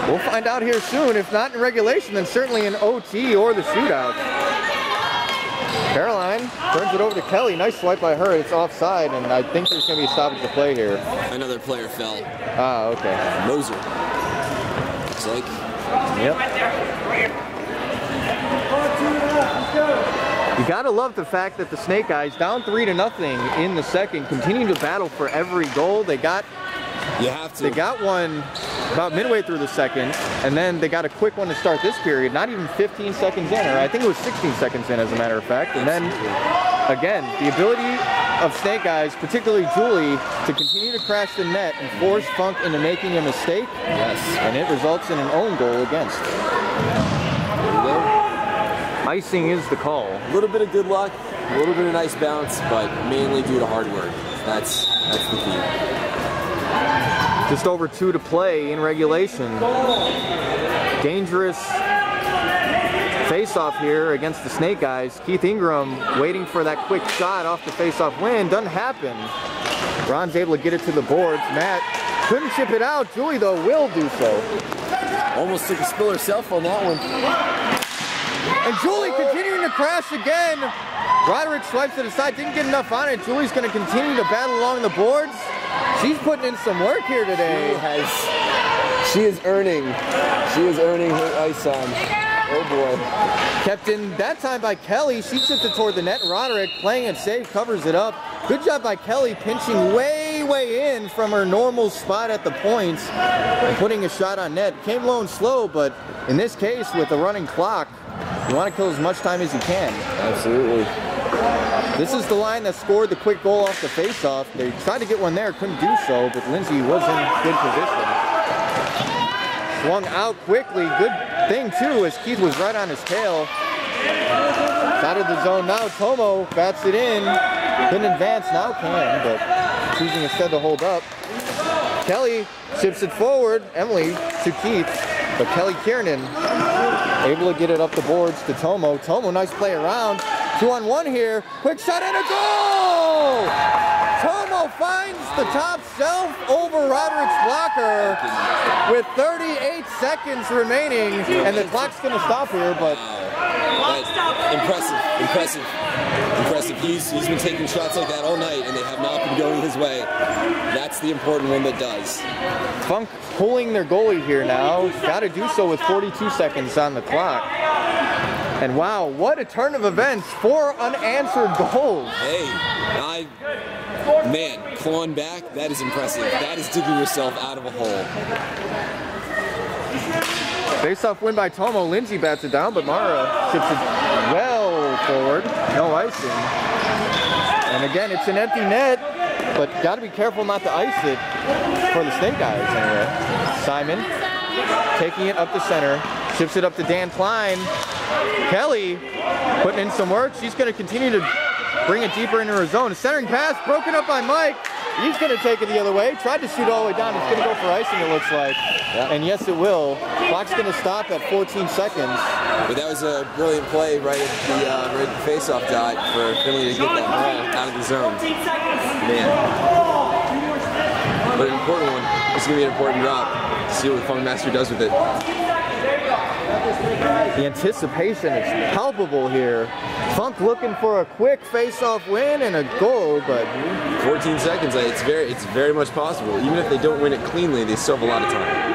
We'll find out here soon. If not in regulation, then certainly in OT or the shootout. Caroline turns it over to Kelly. Nice swipe by her. It's offside, and I think there's going to be a stoppage of play here. Another player fell. Ah, okay. Moser. Looks like. Yep. You gotta love the fact that the Snake Eyes, down 3-0 in the second, continue to battle for every goal. They got. You have to. They got one about midway through the second, and then they got a quick one to start this period, not even 15 seconds in, or I think it was 16 seconds in, as a matter of fact. And then, again, the ability of Snake Eyes, particularly Julie, to continue to crash the net and force Funk into making a mistake. Yes. And it results in an own goal against. There you go. Icing is the call. A little bit of good luck, a little bit of nice bounce, but mainly due to hard work. That's the key. Just over 2 to play in regulation. Dangerous face-off here against the Snake Eyes. Keith Ingram waiting for that quick shot off the face-off win. Doesn't happen. Ron's able to get it to the boards. Matt couldn't chip it out. Julie, though, will do so. Almost took a spill herself on that one. And Julie continuing to crash again. Roderick swipes it aside, didn't get enough on it. Julie's going to continue to battle along the boards. She's putting in some work here today. She is earning her ice on. Oh boy. Kept in that time by Kelly. She tipped it toward the net. Roderick playing it safe, covers it up. Good job by Kelly, pinching way in from her normal spot at the points and putting a shot on net. Came low and slow, but in this case, with a running clock, you want to kill as much time as you can. Absolutely. This is the line that scored the quick goal off the face-off. They tried to get one there, couldn't do so, but Lindsay was in good position. Swung out quickly. Good thing, too, as Keith was right on his tail. Out of the zone now. Tomo bats it in. Couldn't advance, now can, but choosing instead to hold up. Kelly chips it forward. Emily to Keith, but Kelly Kiernan able to get it up the boards to Tomo. Tomo, nice play around. 2-on-1 here. Quick shot and a goal! Tomo finds the top shelf over Roderick's blocker with 38 seconds remaining, and the clock's going to stop here, but... Impressive. He's been taking shots like that all night, and they have not been going his way. That's the important one that does. Funk pulling their goalie here now. Got to do so with 42 seconds on the clock. And wow, what a turn of events. 4 unanswered goals. Hey, man, clawing back, that is impressive. That is digging yourself out of a hole. Face-off win by Tomo. Lindsay bats it down, but Mara chips it well forward. No icing. And again, it's an empty net, but got to be careful not to ice it for the Snake Eyes anyway. Simon taking it up the center. Chips it up to Dan Klein. Kelly putting in some work. She's going to continue to bring it deeper into her zone. Centering pass broken up by Mike. He's going to take it the other way. Tried to shoot all the way down. It's going to go for icing, it looks like. Yep. And yes, it will. Clock's going to stop at 14 seconds. But that was a brilliant play right at the face-off dot for Finley to get that ball out of the zone. Man. But an important one. It's going to be an important drop. See what the Funkmaster does with it. The anticipation is palpable here. Funk looking for a quick face-off win and a goal, but 14 seconds. It's very much possible. Even if they don't win it cleanly, they still have a lot of time.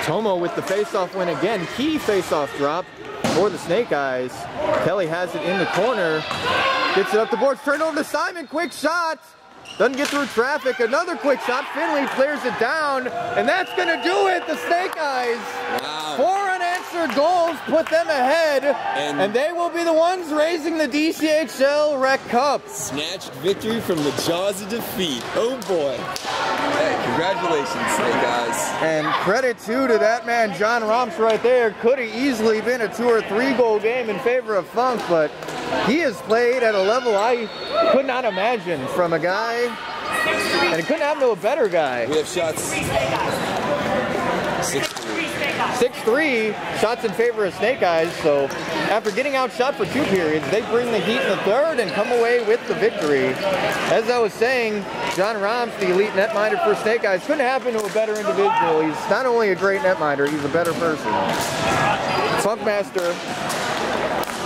Tomo with the face-off win again. Key face-off drop for the Snake Eyes. Kelly has it in the corner. Gets it up the boards. Turned over to Simon. Quick shot. Doesn't get through traffic. Another quick shot. Finley clears it down. And that's going to do it. The Snake Eyes. Wow. 4 unanswered goals put them ahead. And they will be the ones raising the DCHL Rec Cup. Snatched victory from the jaws of defeat. Oh boy. Hey, congratulations, Snake Eyes. And credit too to that man, John Romps right there. Could have easily been a 2 or 3 goal game in favor of Funk, but he has played at a level I could not imagine from a guy, and it couldn't happen to a better guy. We have shots. 6-3 shots in favor of Snake Eyes, so after getting outshot for 2 periods, they bring the heat in the 3rd and come away with the victory. As I was saying, John Romps, the elite netminder for Snake Eyes, couldn't happen to a better individual. He's not only a great netminder, he's a better person. Funkmaster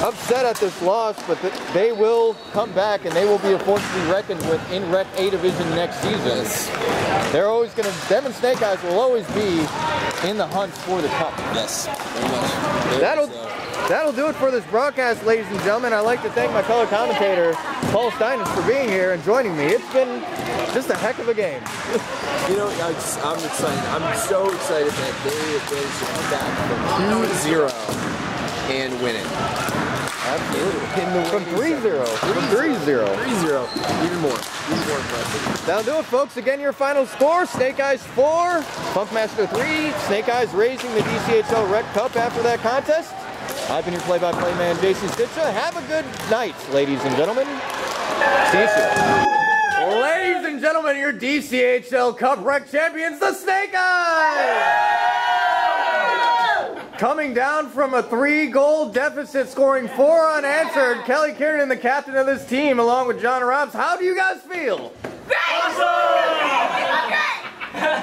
upset at this loss, but they will come back and they will be a force to be reckoned with in Rec A Division next season. They're always going to, them and Snake Eyes will always be in the hunt for the cup. Yes, very much. That'll do it for this broadcast, ladies and gentlemen. I'd like to thank my color commentator, Paul Steinitz, for being here and joining me. It's been just a heck of a game. You know, I'm excited. I'm so excited that they managed to come back from 2-0 and win it. absolutely. From 3-0. From 3-0. 3-0. Even more impressive. That'll do it, folks. Again, your final score, Snake Eyes 4, Funkmaster 3. Snake Eyes raising the DCHL Red Cup after that contest. I've been your play-by-play man, Jason Stitcha. Have a good night, ladies and gentlemen. See you soon. Ladies and gentlemen, your DCHL Cup Rec champions, the Snake Eyes! Coming down from a 3-goal deficit, scoring 4 unanswered, Kelly Kiernan, the captain of this team, along with John Robs. How do you guys feel? Great! Awesome!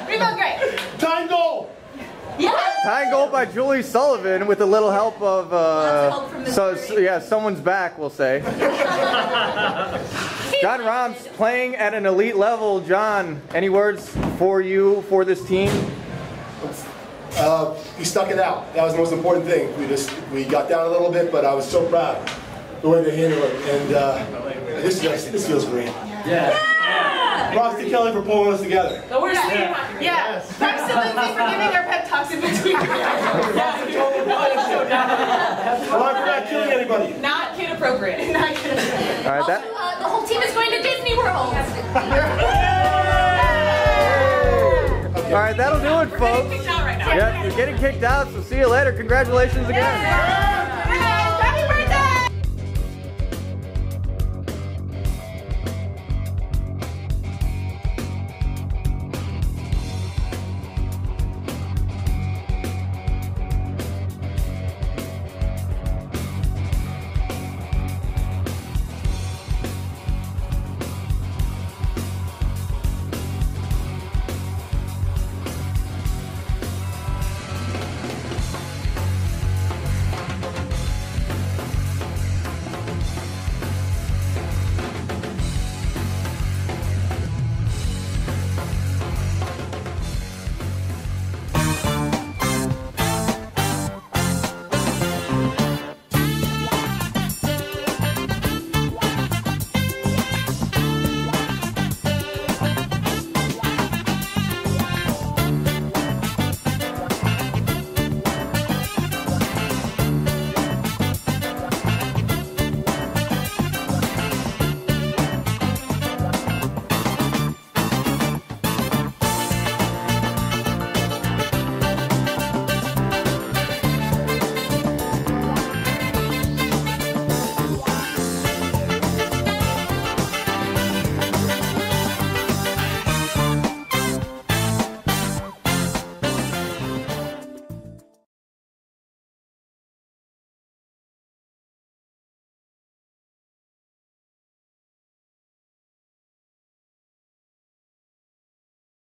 We feel great! Tying goal! Tying goal by Julie Sullivan with a little help of, someone's back, we'll say. John Robs playing at an elite level. John, any words for you, for this team? We stuck it out. That was the most important thing. We got down a little bit, but I was so proud the way they handled it, and this feels great. Yeah. Props to Kelly for pulling us together. The worst thing. Yeah. Props to Lindsay for giving her pep talks in between. We're not killing anybody. Not kid appropriate. Not kid appropriate. All right, also, the whole team is going to Disney World. All right, that'll do it, folks. We're getting kicked out right now. Yeah, you're getting kicked out, so see you later. Congratulations again.